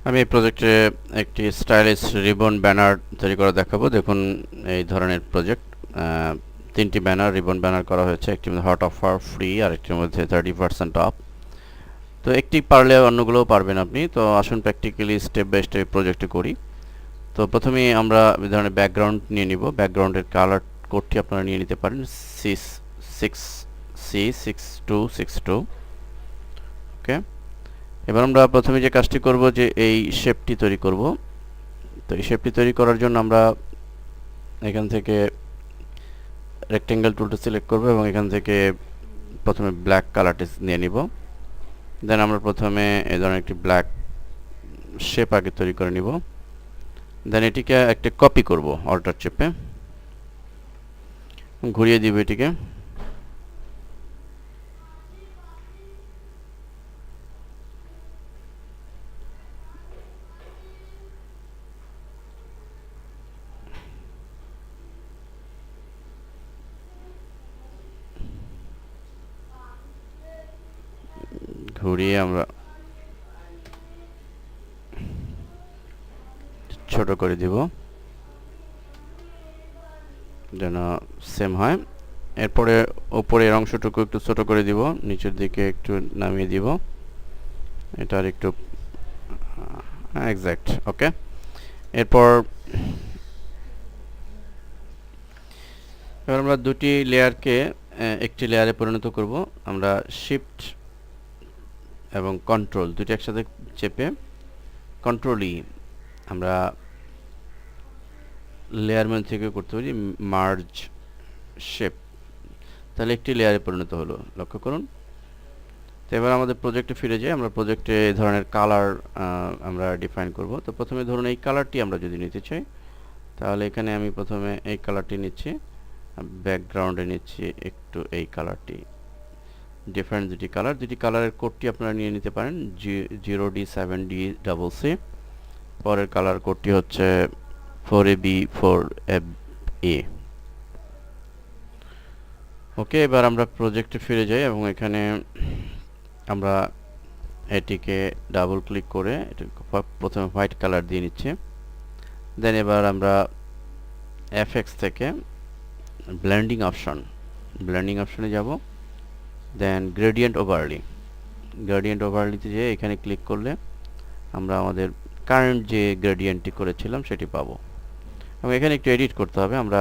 আমি এই প্রজেক্টে একটি স্টাইলিশ রিবন ব্যানার তৈরি করে দেখাবো। দেখুন এই ধরনের প্রজেক্ট, তিনটি ব্যানার রিবন ব্যানার করা হয়েছে। একটির মধ্যে হট অফার ফ্রি, আর একটির মধ্যে 30% অফ। তো একটি পারলে অন্যগুলোও পারবেন আপনি। তো আসুন প্র্যাকটিক্যালি স্টেপ বাই স্টেপ প্রজেক্টে করি। তো প্রথমেই আমরা এই ধরনের ব্যাকগ্রাউন্ড নিয়ে নিব। ব্যাকগ্রাউন্ডের কালার কোডটি আপনারা নিয়ে নিতে পারেন, C6262। ওকে, এবার আমরা প্রথমে যে কাজটি করব, যে এই শেপটি তৈরি করব। তো এই শেপটি তৈরি করার জন্য আমরা এখান থেকে রেক্টেঙ্গেল টুলটা সিলেক্ট করব এবং এখান থেকে প্রথমে ব্ল্যাক কালারটি নিয়ে নিব। দেন আমরা প্রথমে এই ধরনের একটি ব্ল্যাক শেপ আগে তৈরি করে নিব। দেন এটিকে একটা কপি করব, অল্টার চেপে ঘুরিয়ে দিব এটিকে। ঘুরিয়ে আমরা ছোট করে দিব যেন সেম হয়। এরপরে উপরের অংশটুকু একটু ছোট করে দিব, নিচের দিকে একটু নামিয়ে দিব, এটার একটু এক্স্যাক্ট। ওকে, এরপর এবার আমরা দুটি লেয়ারকে একটি লেয়ারে পরিণত করব। আমরা শিফট এবং কন্ট্রোল দুটি একসাথে চেপে কন্ট্রোলই আমরা লেয়ার মেনু থেকে করতে পারি মার্জ শেপ, তাহলে একটি লেয়ারে পরিণত হলো। লক্ষ্য করুন। তো এবার আমাদের প্রজেক্টে ফিরে যাই। আমরা প্রজেক্টে এই ধরনের কালার আমরা ডিফাইন করব। তো প্রথমে ধরুন এই কালারটি আমরা যদি নিতে চাই, তাহলে এখানে আমি প্রথমে এই কালারটি নিচ্ছি, ব্যাকগ্রাউন্ডে নিচ্ছি একটু এই কালারটি। ডিফারেন্ট দুটি কালারের কোডটি আপনারা নিয়ে নিতে পারেন, 0D7D+C। পরের কালার কোডটি হচ্ছে 4AB4FA। ওকে, এবার আমরা প্রজেক্টে ফিরে যাই এবং এখানে আমরা এটিকে ডাবল ক্লিক করে প্রথমে হোয়াইট কালার দিয়ে নিচ্ছি। দেন এবার আমরা এফএক্স থেকে ব্লেন্ডিং অপশনে যাব। দেন গ্রেডিয়েন্ট ওভারলিতে যেয়ে এখানে ক্লিক করলে আমরা আমাদের কারেন্ট যে গ্রেডিয়েন্টটি করেছিলাম সেটি পাবো। এবং এখানে একটু এডিট করতে হবে। আমরা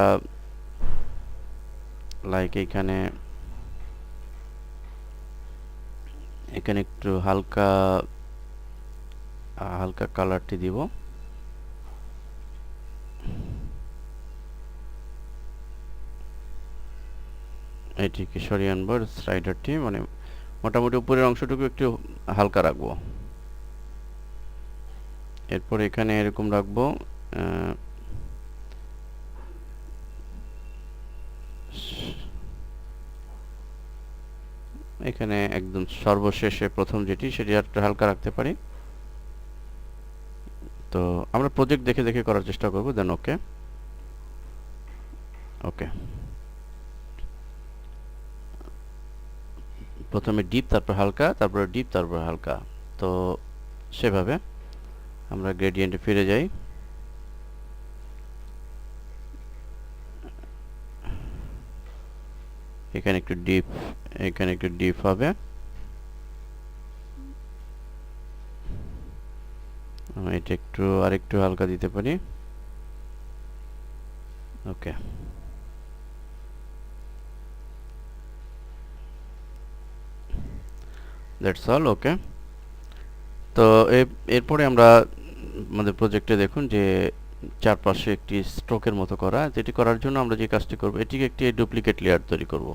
লাইক এখানে একটু হালকা কালারটি দিব। এটিকে সরিয়ে আনবো, স্লাইডারটি মানে মোটামুটি উপরের অংশটুকু একটু হালকা রাখবো। এরপর এখানে এরকম রাখবো, এখানে একদম সর্বশেষে প্রথম যেটি সেটি একটু হালকা রাখতে পারি। তো আমরা প্রজেক্ট দেখে দেখে করার চেষ্টা করব। দেন ওকে, প্রথমে ডিপ, তারপর হালকা, তারপর ডিপ, তারপর হালকা। তো সেভাবে আমরা গ্রেডিয়েন্টে ফিরে যাই। এখানে একটু ডিপ হবে। এটা আরেকটু হালকা দিতে পারি। ওকে, দ্যাটস অল। ওকে, তো এরপরে আমরা আমাদের প্রজেক্টে দেখুন যে চারপাশে একটি স্ট্রোকের মতো করা। যেটি করার জন্য আমরা যে কাজটি করব, এটিকে একটি ডুপ্লিকেট লেয়ার তৈরি করব।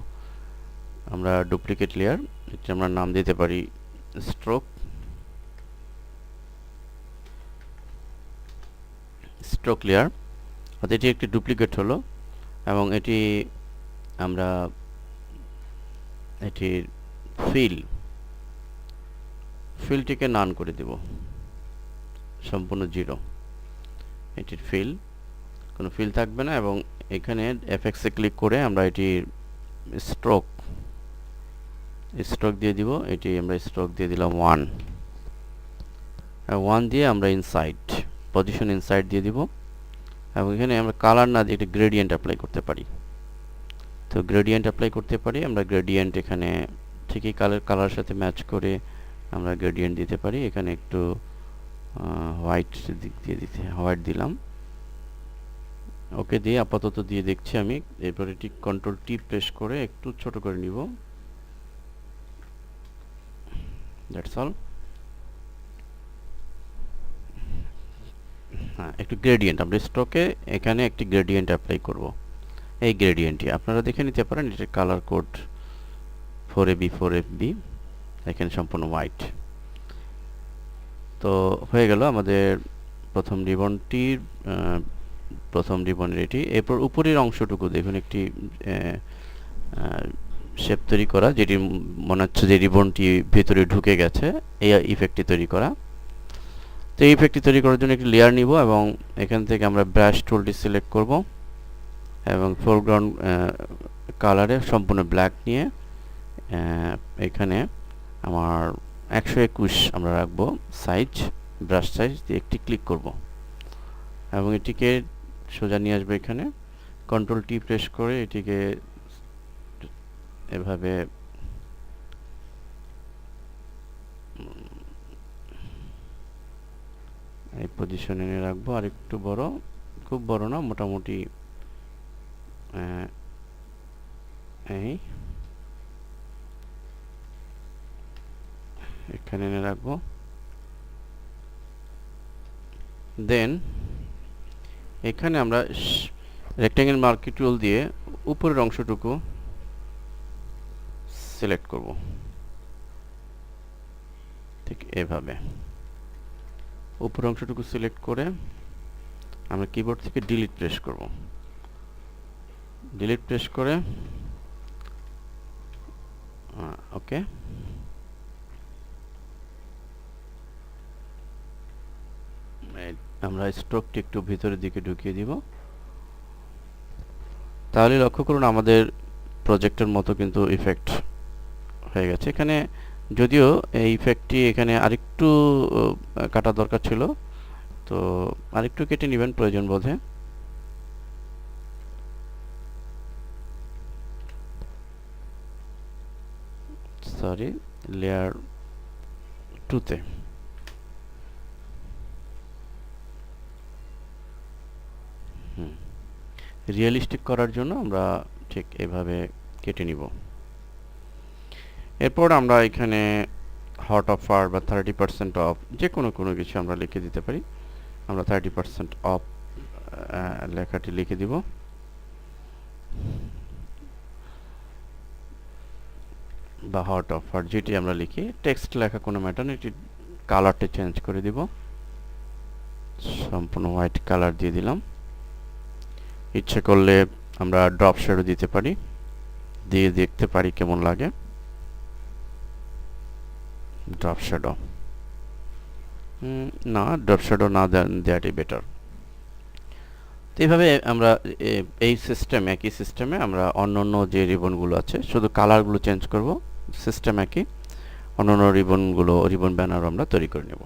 আমরা ডুপ্লিকেট লেয়ার, এটি আমরা নাম দিতে পারি স্ট্রোক লেয়ার। অর্থাৎ এটি একটি ডুপ্লিকেট হলো এবং আমরা এটির ফিলটিকে নান করে দেব, সম্পূর্ণ 0। এটির কোনো ফিল থাকবে না। এবং এখানে এফএক্সে ক্লিক করে আমরা এটির স্ট্রোক দিয়ে দিব। আমরা স্ট্রোক দিয়ে দিলাম 1। 1 দিয়ে আমরা ইনসাইড, পজিশন ইনসাইড দিয়ে দিব এবং এখানে আমরা কালার না দিয়ে একটা গ্রেডিয়েন্ট অ্যাপ্লাই করতে পারি। তো গ্রেডিয়েন্ট অ্যাপ্লাই করতে পারি আমরা, গ্রেডিয়েন্ট এখানে ঠিকই কালার সাথে ম্যাচ করে আমরা গ্রেডিয়েন্ট দিতে পারি। এখানে একটু হোয়াইট হোয়াইট দিলাম, ওকে দিয়ে আপাতত দিয়ে দেখছি আমি। এরপরে ঠিক কন্ট্রোল টি প্রেস করে একটু ছোট করে নিব, দ্যাটস অল। হ্যাঁ, একটু গ্রেডিয়েন্ট আমরা স্টকে এখানে একটি গ্রেডিয়েন্ট অ্যাপ্লাই করব। এই গ্রেডিয়েন্টটি আপনারা দেখে নিতে পারেন, এটার কালার কোড 4AB 4FB, এখানে সম্পূর্ণ হোয়াইট। তো হয়ে গেল আমাদের প্রথম রিবনটির প্রথম রিবনের এটি। এরপর উপরের অংশটুকু দেখুন একটি শেপ তৈরি করা, যেটি মনে হচ্ছে যে রিবনটি ভেতরে ঢুকে গেছে, এই ইফেক্টটি তৈরি করা। তো এই ইফেক্টটি তৈরি করার জন্য একটি লেয়ার নিব এবং এখান থেকে আমরা ব্রাশ টুলটি সিলেক্ট করব এবং ফোরগ্রাউন্ড কালারে সম্পূর্ণ ব্ল্যাক নিয়ে এখানে আমার 121 আমরা রাখবো সাইজ, ব্রাশ সাইজ দিয়ে একটি ক্লিক করব এবং এটিকে সোজা নিয়ে আসবে। এখানে কন্ট্রোল টি প্রেস করে এটিকে এভাবে এই পজিশনে এনে রাখবো। আর একটু বড়, খুব বড় না, মোটামুটি এই এখানে এনে রাখবো। দেন এখানে আমরা রেক্ট্যাঙ্গেল মার্কি টুল দিয়ে উপরের অংশটুকু সিলেক্ট করব, ঠিক এভাবে উপরের অংশটুকু সিলেক্ট করে আমরা কিবোর্ড থেকে ডিলিট প্রেস করব। ডিলিট প্রেস করে ওকে, আমরা স্ট্রোকটি একটু ভিতরের দিকে ঢুকিয়ে দিব। তাহলে লক্ষ্য করুন আমাদের প্রজেক্টের মতো কিন্তু ইফেক্ট হয়ে গেছে। এখানে যদিও এই ইফেক্টটি এখানে আরেকটু কাটা দরকার ছিল, তো আরেকটু কেটে নেবেন প্রয়োজন বোধে। সরি, লেয়ার 2-তে রিয়েলিস্টিক করার জন্য আমরা ঠিক এভাবে কেটে নিব। এরপর আমরা এখানে হট অফার বা 30% অফ যে কোনো কিছু আমরা লিখে দিতে পারি। আমরা 30% অফ লেখাটি লিখে দিব। বা হট অফার যেটি আমরা লিখি, টেক্সট লেখা কোনো ম্যাটার নেই, এটি কালারটা চেঞ্জ করে দিব, সম্পূর্ণ হোয়াইট কালার দিয়ে দিলাম। ইচ্ছে করলে আমরা ড্রপ শ্যাডো দিতে পারি, দিয়ে দেখতে পারি কেমন লাগে। ড্রপ শ্যাডো না, ড্রপ শ্যাডো না দেওয়াটাই বেটার। তো এইভাবে আমরা এই সিস্টেমে, একই সিস্টেমে আমরা অন্য যে রিবনগুলো আছে শুধু কালারগুলো চেঞ্জ করব, সিস্টেম একই, অন্য রিবন ব্যানার আমরা তৈরি করে নেব।